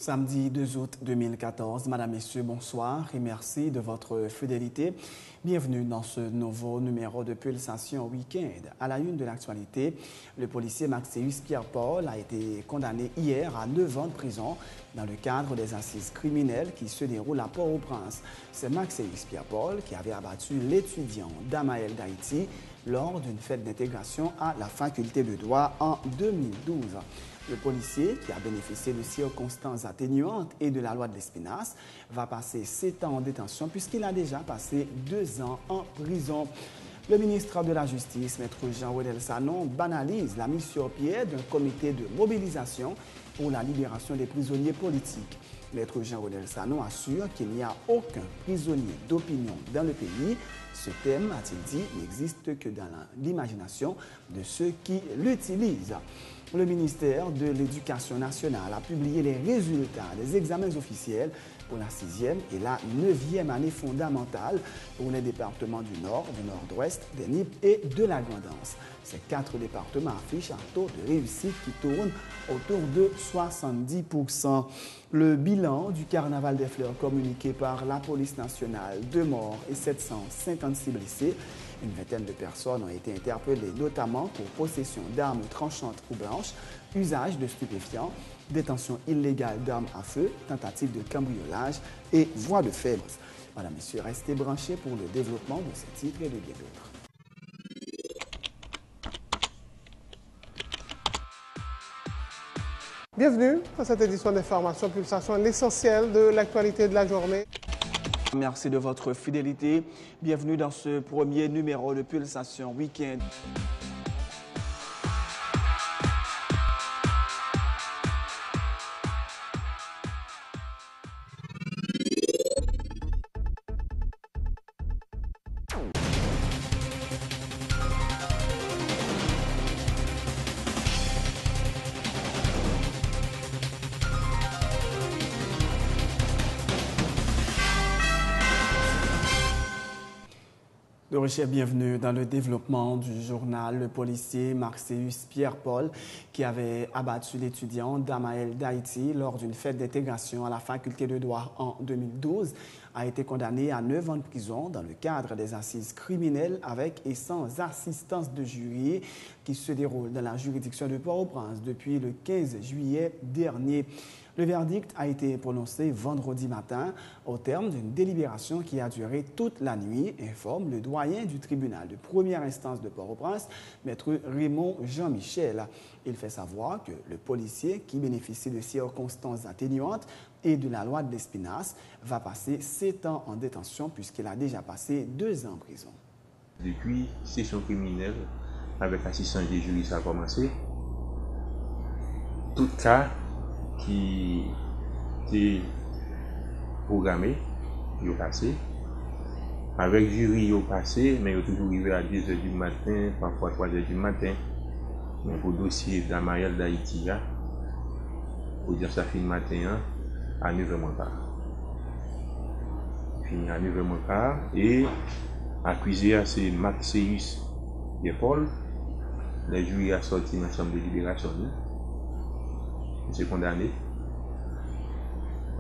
Samedi 2 août 2014, Madame, Messieurs, bonsoir et merci de votre fidélité. Bienvenue dans ce nouveau numéro de Pulsation Week-end. À la une de l'actualité, le policier Maxéus Pierre-Paul a été condamné hier à 9 ans de prison dans le cadre des assises criminelles qui se déroulent à Port-au-Prince. C'est Maxéus Pierre-Paul qui avait abattu l'étudiant Damael d'Haïti lors d'une fête d'intégration à la faculté de droit en 2012. Le policier, qui a bénéficié de circonstances atténuantes et de la loi de l'Espinasse, va passer 7 ans en détention puisqu'il a déjà passé 2 ans en prison. Le ministre de la Justice, Maître Jean-Rodel Sanon, banalise la mise sur pied d'un comité de mobilisation pour la libération des prisonniers politiques. Maître Jean-Rodel Sanon assure qu'il n'y a aucun prisonnier d'opinion dans le pays. Ce thème, a-t-il dit, n'existe que dans l'imagination de ceux qui l'utilisent. Le ministère de l'Éducation nationale a publié les résultats des examens officiels pour la 6e et la 9e année fondamentale pour les départements du Nord, du Nord-Ouest, des Nippes et de la Grand'Anse. Ces 4 départements affichent un taux de réussite qui tourne autour de 70%. Le bilan du Carnaval des Fleurs communiqué par la police nationale, 2 morts et 756 blessés. Une vingtaine de personnes ont été interpellées, notamment pour possession d'armes tranchantes ou blanches, usage de stupéfiants, détention illégale d'armes à feu, tentative de cambriolage et voie de fait. Madame, Messieurs, restez branchés pour le développement de ces titres et de bien d'autres. Bienvenue dans cette édition d'information Pulsation, l'essentiel de l'actualité de la journée. Merci de votre fidélité. Bienvenue dans ce premier numéro de Pulsation Week-end. Bienvenue dans le développement du journal. Le policier Maxéus Pierre-Paul, qui avait abattu l'étudiant Damael d'Haïti lors d'une fête d'intégration à la faculté de droit en 2012, a été condamné à 9 ans de prison dans le cadre des assises criminelles avec et sans assistance de jury qui se déroulent dans la juridiction de Port-au-Prince depuis le 15 juillet dernier. Le verdict a été prononcé vendredi matin au terme d'une délibération qui a duré toute la nuit, informe le doyen du tribunal de première instance de Port-au-Prince, Maître Raymond Jean-Michel. Il fait savoir que le policier, qui bénéficie de circonstances atténuantes et de la loi de l'Espinasse, va passer 7 ans en détention puisqu'il a déjà passé 2 ans en prison. Depuis session criminelle, avec assistance des jurys, ça a commencé. Tout cas qui était programmé, il a passé. Avec jury, il a passé, mais il a toujours arrivé à 2h du matin, parfois 3h du matin. Mais pour le dossier d'Amael d'Haïti, pour dire ça fin matin, à 9h moins quart. Fini à 9h moins quart. Et accusé, c'est Maxéus Pierre-Paul. Le jury a sorti une chambre de libération. Il est condamné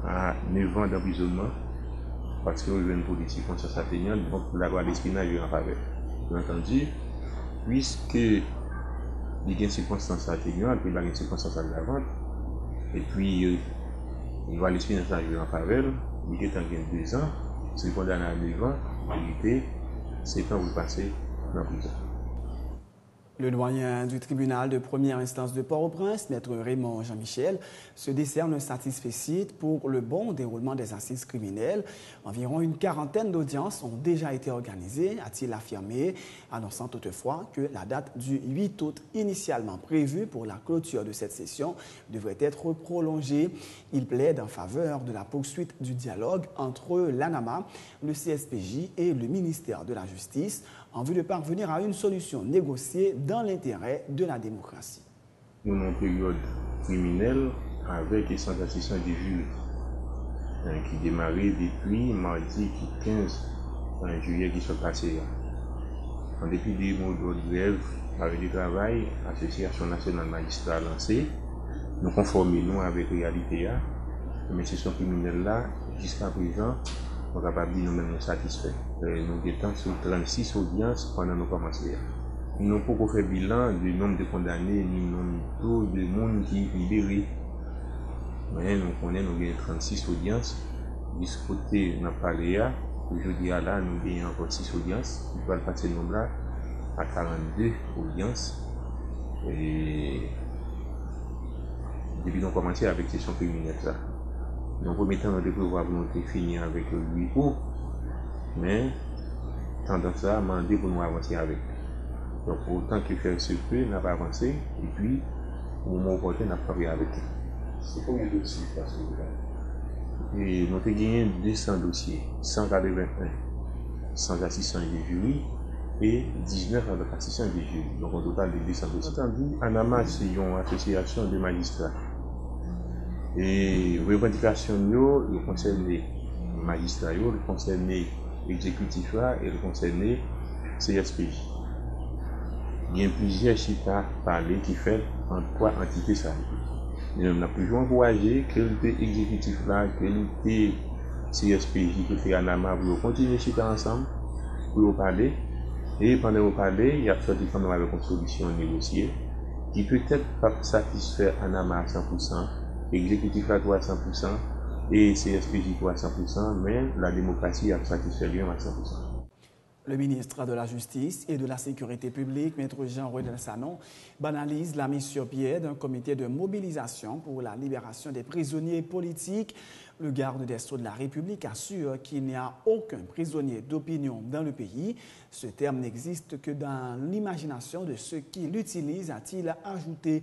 à 9 ans d'emprisonnement parce qu'il y a une politique comme ça atténuante, donc la loi d'Espinasse est en faveur. Bien entendu, puisque il y a une circonstance atténuante, il y a une circonstance aggravante, et puis la loi d'Espinasse est en faveur, il est en gain 2 ans, c'est condamné à 9 ans, il était 7 ans pour passer dans la prison. Le doyen du tribunal de première instance de Port-au-Prince, Maître Raymond Jean-Michel, se décerne un satisfecit pour le bon déroulement des assises criminelles. Environ une quarantaine d'audiences ont déjà été organisées, a-t-il affirmé, annonçant toutefois que la date du 8 août initialement prévue pour la clôture de cette session devrait être prolongée. Il plaide en faveur de la poursuite du dialogue entre l'ANAMA, le CSPJ et le ministère de la Justice en vue de parvenir à une solution négociée dans l'intérêt de la démocratie. Nous avons une période criminelle avec et sans assistance du jury qui démarrait depuis mardi 15 juillet qui sont passés. En dépit des mots de grève avec du travail, l'Association nationale magistrat lancée, nous conformons avec la réalité Mais session criminelle là, jusqu'à présent, on est capable de dire nous-mêmes satisfaits. Nous étions sur 36 audiences pendant nos commencé. Nous n'avons pas fait bilan du nombre de condamnés, ni du nombre de monde qui est libéré. Mais nous connaissons, nous avons 36 audiences. De ce côté, nous avons parlé aujourd'hui là, nous avons encore 6 audiences. Nous allons passer le nombre là à 42 audiences. Et depuis nous avons commencé avec la session criminelle là. Dans le premier temps, nous avons prévoir volonté finir avec le 8 août. Mais tendance à demander pour nous avancer avec. Donc, autant que faire se peut, n'a pas avancé, et puis, au moment opportun, n'a pas travaillé avec eux. C'est combien de dossiers parce que Et nous avons gagné 200 dossiers, 181 sans assistance de jury et 19 avec assistance de jury. Donc, au total de 200 dossiers. Entendu, ANAMA, c'est une association de magistrats. Et les revendications, elles concernent les magistrats, elles concernent l'exécutif et elles concernent CSPJ. Il y a plusieurs chitas parlés qui fait en trois entités ça. Et on a toujours encouragé que l'exécutif là, que le CSPJ, que le ANAMA, pour continuer chita ensemble, pour parler. Et pendant qu'on parler, il y a sorti quand même avec une solution négociée qui peut-être pas satisfaire ANAMA à 100%, l'exécutif là à 100% et CSPJ à 100%, mais la démocratie a satisfait lui à 100%. Le ministre de la Justice et de la Sécurité publique, Maître Jean-Rodel Sanon, banalise la mise sur pied d'un comité de mobilisation pour la libération des prisonniers politiques. Le garde des Sceaux de la République assure qu'il n'y a aucun prisonnier d'opinion dans le pays. Ce terme n'existe que dans l'imagination de ceux qui l'utilisent, a-t-il ajouté.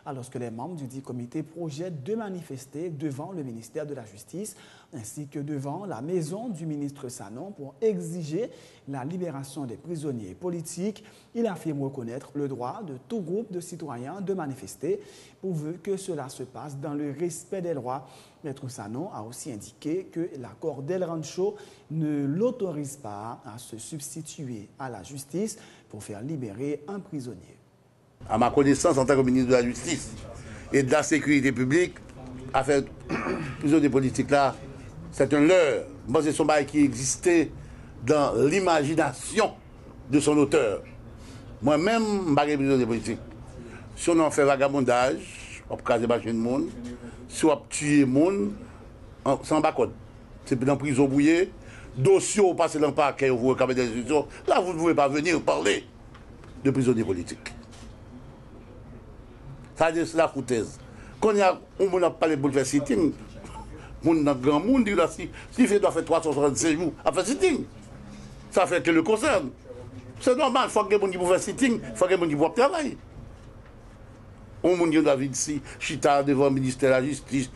Alors que les membres du dit comité projettent de manifester devant le ministère de la Justice ainsi que devant la maison du ministre Sanon pour exiger la libération des prisonniers politiques. Il affirme reconnaître le droit de tout groupe de citoyens de manifester pourvu que cela se passe dans le respect des lois. Maître Sanon a aussi indiqué que l'accord d'El Rancho ne l'autorise pas à se substituer à la justice pour faire libérer un prisonnier. À ma connaissance, en tant que ministre de la Justice et de la Sécurité publique, à faire prisonniers politiques là, c'est un leurre. Moi, c'est son bail qui existait dans l'imagination de son auteur. Moi-même, je ne suis pas prisonnier politique. Si on en fait vagabondage, on peut caser machine de monde, si on tue le monde, c'est en bas code. C'est dans la prison bouillée, dossier au passé dans le parquet, vous recevez des institutions. Là, vous ne pouvez pas venir parler de prisonniers politiques. Ça veut dire c'est la foutaise. Quand il y a un parlé pour faire sitting, un grand monde dit là, si il doit faire 366 jours à faire sitting, ça fait que le concerne. C'est normal, il faut que les gens qui faire sitting, il faut que les gens qui puissent travailler. On monde qui doit vivre ici, chita devant le ministère de la Justice,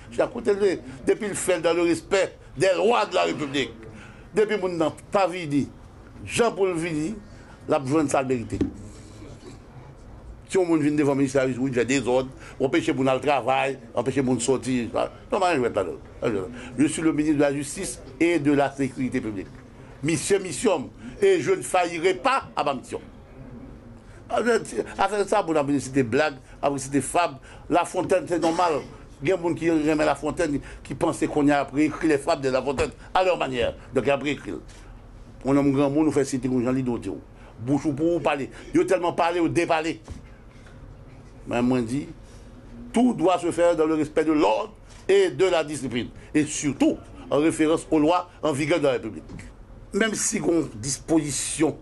depuis le fait dans le respect des lois de la République. Depuis que n'a pas vidi, Jean-Paul Vini, la besoin de sa vérité. Si on vient devant le ministère de la Justice, il fait des ordres, empêcher mon le travail, empêcher mon sortir. Je suis le ministre de la Justice et de la Sécurité publique. Mission, et je ne faillirai pas à ma mission. Après ça, pour la c'était blague, après c'était fable. La Fontaine, c'est normal. Il y a des gens qui remettent la Fontaine, qui pensaient qu'on a appris écrit les fables de la Fontaine à leur manière. Donc, ils ont appris écrit. On a un grand monde, nous fait citer aux gens l'idée. Bouche pour vous parler. Ils ont tellement parlé ou déparlé. Mais moi, je dis, tout doit se faire dans le respect de l'ordre et de la discipline. Et surtout, en référence aux lois en vigueur de la République. Même si on a une disposition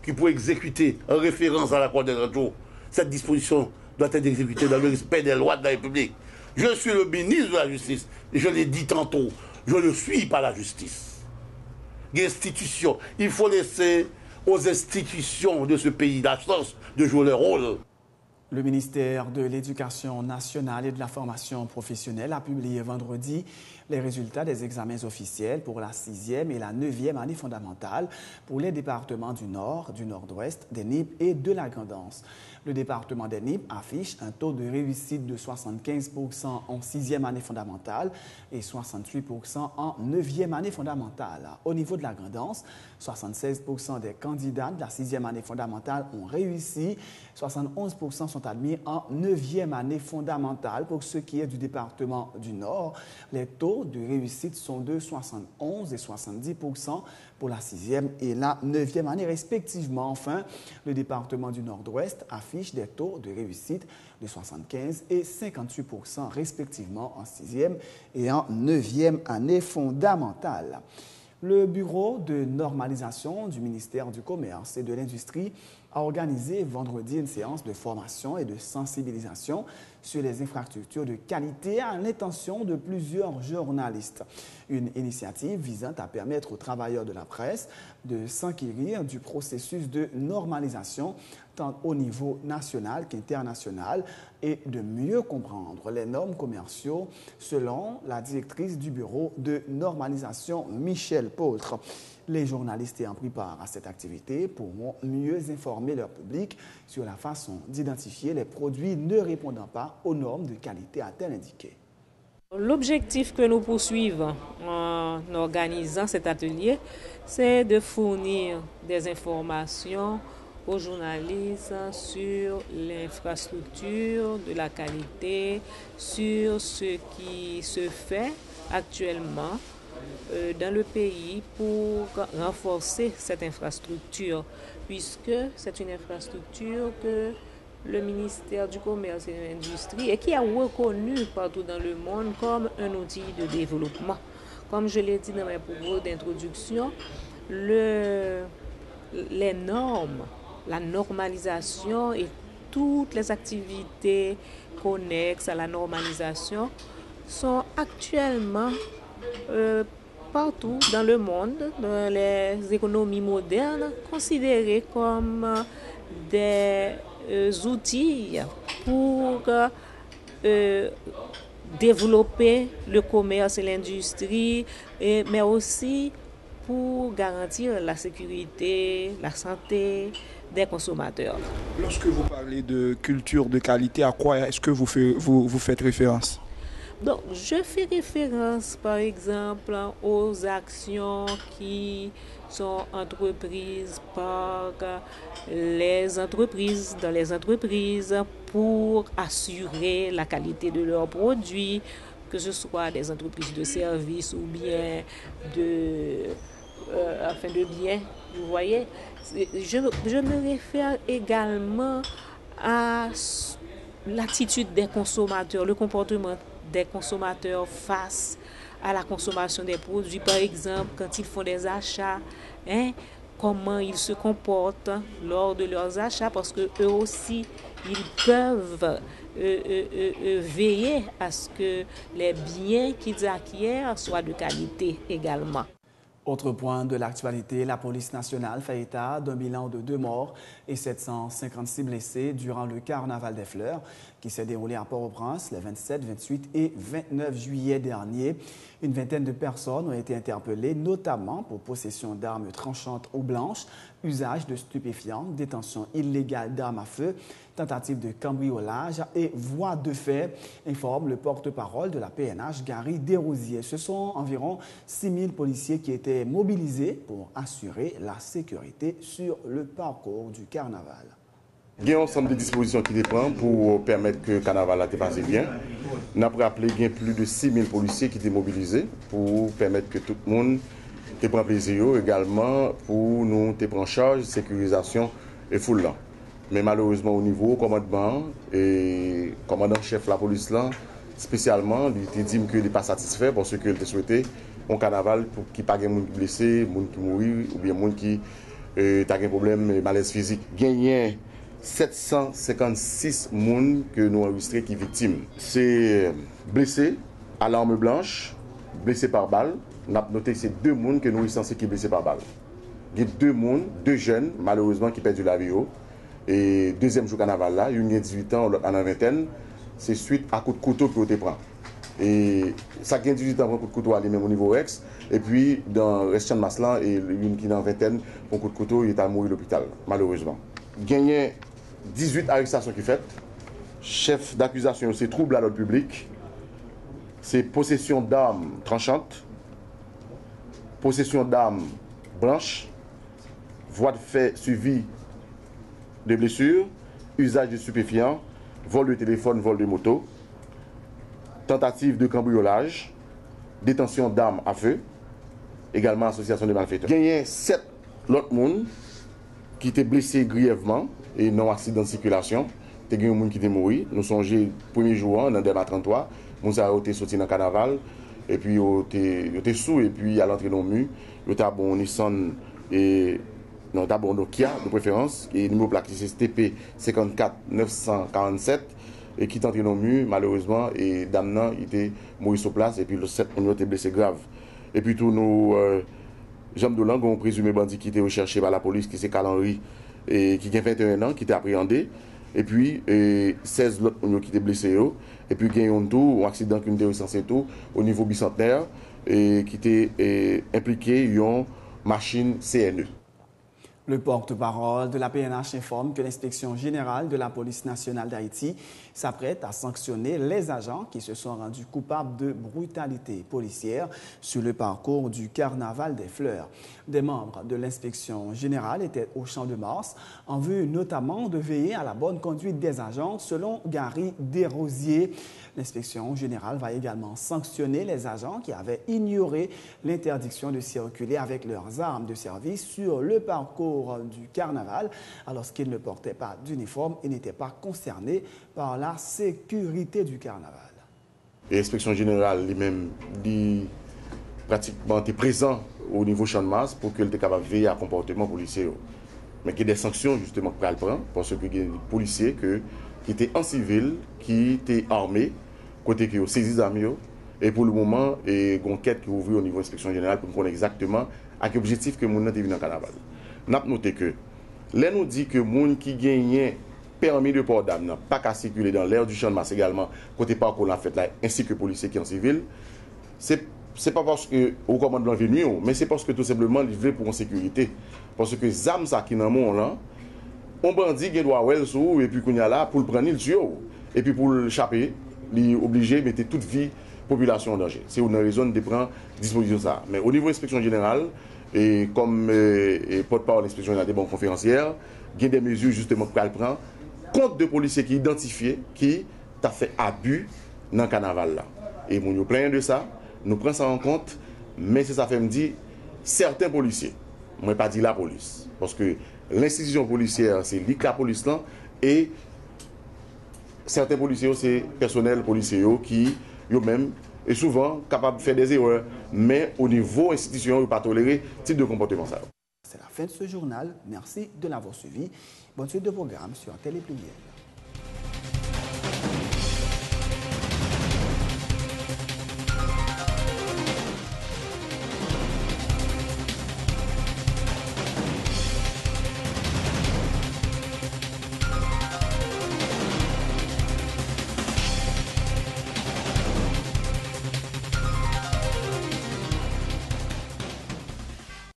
qui peut exécuter en référence à l'accord des radios, cette disposition doit être exécutée dans le respect des lois de la République. Je suis le ministre de la Justice, et je l'ai dit tantôt, je ne suis pas la justice. L'institution, il faut laisser aux institutions de ce pays la chance de jouer leur rôle. Le ministère de l'Éducation nationale et de la formation professionnelle a publié vendredi les résultats des examens officiels pour la 6e et la 9e année fondamentale pour les départements du Nord, du Nord-Ouest, des Nippes et de la Grand'Anse. Le département des NIP affiche un taux de réussite de 75% en 6e année fondamentale et 68% en 9e année fondamentale. Au niveau de la grandance, 76% des candidats de la 6e année fondamentale ont réussi, 71% sont admis en 9e année fondamentale. Pour ce qui est du département du Nord, les taux de réussite sont de 71 et 70% pour la 6e et la 9e année respectivement. Enfin, le département du Nord-Ouest affiche des taux de réussite de 75 et 58% respectivement en 6e et en 9e année fondamentale. Le Bureau de normalisation du ministère du Commerce et de l'Industrie a organisé vendredi une séance de formation et de sensibilisation sur les infrastructures de qualité à l'intention de plusieurs journalistes. Une initiative visant à permettre aux travailleurs de la presse de s'enquérir du processus de normalisation tant au niveau national qu'international et de mieux comprendre les normes commerciaux selon la directrice du Bureau de normalisation, Michel Poltre. Les journalistes ayant pris part à cette activité pourront mieux informer leur public sur la façon d'identifier les produits ne répondant pas aux normes de qualité à tel indiqué. L'objectif que nous poursuivons en organisant cet atelier, c'est de fournir des informations aux journalistes sur l'infrastructure de la qualité, sur ce qui se fait actuellement dans le pays pour renforcer cette infrastructure, puisque c'est une infrastructure que le ministère du Commerce et de l'Industrie et qui a reconnu partout dans le monde comme un outil de développement. Comme je l'ai dit dans mes propos d'introduction, les normes, la normalisation et toutes les activités connexes à la normalisation sont actuellement partout dans le monde, dans les économies modernes, considérées comme des outils pour développer le commerce et l'industrie, mais aussi pour garantir la sécurité, la santé des consommateurs. Lorsque vous parlez de culture de qualité, à quoi est-ce que vous faites référence? Donc, je fais référence, par exemple, aux actions qui sont entreprises par les entreprises, dans les entreprises, pour assurer la qualité de leurs produits, que ce soit des entreprises de services ou bien de biens, vous voyez. Je me réfère également à l'attitude des consommateurs, le comportement des consommateurs face à la consommation des produits, par exemple, quand ils font des achats, comment ils se comportent lors de leurs achats, parce que eux aussi, ils peuvent veiller à ce que les biens qu'ils acquièrent soient de qualité également. Autre point de l'actualité, la police nationale fait état d'un bilan de 2 morts et 756 blessés durant le carnaval des Fleurs qui s'est déroulé à Port-au-Prince les 27, 28 et 29 juillet dernier. Une vingtaine de personnes ont été interpellées, notamment pour possession d'armes tranchantes ou blanches, usage de stupéfiants, détention illégale d'armes à feu, tentative de cambriolage et voie de fait, informe le porte-parole de la PNH, Gary Desrosiers. Ce sont environ 6 000 policiers qui étaient mobilisés pour assurer la sécurité sur le parcours du carnaval. Il y a un ensemble de dispositions qui dépendent pour permettre que le carnaval se passe bien. Nous avons rappelé qu'il y a plus de 6 000 policiers qui étaient mobilisés pour permettre que tout le monde prenne plaisir, également pour nous prendre en charge la sécurisation et foule là. Mais malheureusement au niveau commandement et commandant-chef de la police là, spécialement, il dit qu'il n'est pas satisfait parce qu'il souhaitait un carnaval pour qu'il n'y ait pas de gens blessés, de gens qui mourent ou bien de gens qui ont un problème de malaise physique. Il y a 756 personnes que nous avons enregistrées qui sont victimes. C'est blessés à l'arme blanche, blessés par balle. On a noté que c'est 2 personnes que nous avons recensées qui sont blessées par balle. Il y a 2 personnes, 2 jeunes, malheureusement, qui perdent la vie. Et deuxième jour carnaval là, une a 18 ans, l'autre en a vingtaine, c'est suite à coup de couteau que vous prend. Et ça qui a 18 ans pour un coup de couteau à lui-même au niveau Rex. Et puis dans le reste de Maslan, et une qui est en vingtaine, pour un coup de couteau, il est à mourir à l'hôpital, malheureusement. Gagné 18 arrestations qui faites. Chef d'accusation, c'est trouble à l'ordre public, c'est possession d'armes tranchantes, possession d'armes blanches, voie de fait suivi de blessures, usage de stupéfiants, vol de téléphone, vol de moto, tentative de cambriolage, détention d'armes à feu, également association de malfaiteurs. Il y a 7 autres personnes qui étaient blessés grièvement et non accident de circulation. Il y a des gens qui étaient morts. Nous songeons le premier jour, dans débat 33, nous avons été sortis dans le carnaval, et puis ils étaient sous, et puis à l'entrée dans le mur, ils étaient bon Nissan et non, d'abord Nokia de préférence, et le numéro plaqué c'est TP 54 947, et qui est entré dans le mur, malheureusement, et Damnan était mort sur place, et puis le 7 on était blessé grave. Et puis tous nos Jean de Langue ont présumé bandit qui était recherché par la police, qui c'est Calenry, et qui a 21 ans, qui était appréhendé. Et puis 16 autres qui étaient blessés. Et puis il y a un accident qui était recensé tout au niveau bicentenaire, et qui était impliqué dans une machine CNE. Le porte-parole de la PNH informe que l'inspection générale de la police nationale d'Haïti s'apprête à sanctionner les agents qui se sont rendus coupables de brutalité policière sur le parcours du Carnaval des Fleurs. Des membres de l'inspection générale étaient au Champ de Mars en vue notamment de veiller à la bonne conduite des agents selon Gary Desrosiers. L'inspection générale va également sanctionner les agents qui avaient ignoré l'interdiction de circuler avec leurs armes de service sur le parcours du carnaval alors qu'ils ne portaient pas d'uniforme et n'étaient pas concernés par la sécurité du carnaval. L'inspection générale lui-même pratiquement était présent au niveau Champ de Mars pour qu'elle était capable de veiller à comportement policier. Mais qu'il y ait des sanctions justement pour qu'elle prenne, parce qu'il y a des policiers qui étaient en civil, qui étaient armés, côté qui ont saisi les armes. Et pour le moment, il y a une enquête qui est ouverte au niveau de l'inspection générale pour qu'on connaisse exactement à quel objectif que nous avons venu dans le carnaval. Nous avons noté que, là nous dit que les gens qui gagnent permis de port d'armes, pas qu'à circuler dans l'air du Champ de Mars également, côté parcours la fête là, ainsi que les policiers qui sont en civil, c'est pas parce que au commandement venu, mais c'est parce que tout simplement ils veulent pour une sécurité. Parce que les armes qui sont dans le monde là, on bandit qui doit well sous et puis qu'on y a là pour le prendre le tuer et puis pour le chaper, il est obligé de mettre toute vie population en danger. C'est une raison de prendre disposition de ça. Mais au niveau de l'inspection générale, et comme porte-parole de l'inspection générale des banques conférencières, il y a des mesures justement qu'elle prend contre de policiers qui identifiés qui ont fait abus dans le carnaval là. Et nous plaignons de ça, nous prenons ça en compte, mais c'est ça fait me dire certains policiers, moi pas dit la police, parce que l'institution policière c'est la police là, et certains policiers c'est personnel policier qui eux-mêmes est souvent capable de faire des erreurs, mais au niveau institutionnel, on ne peut pas tolérer ce type de comportement. C'est la fin de ce journal. Merci de l'avoir suivi. Bonne suite de programme sur Télé Pluriel.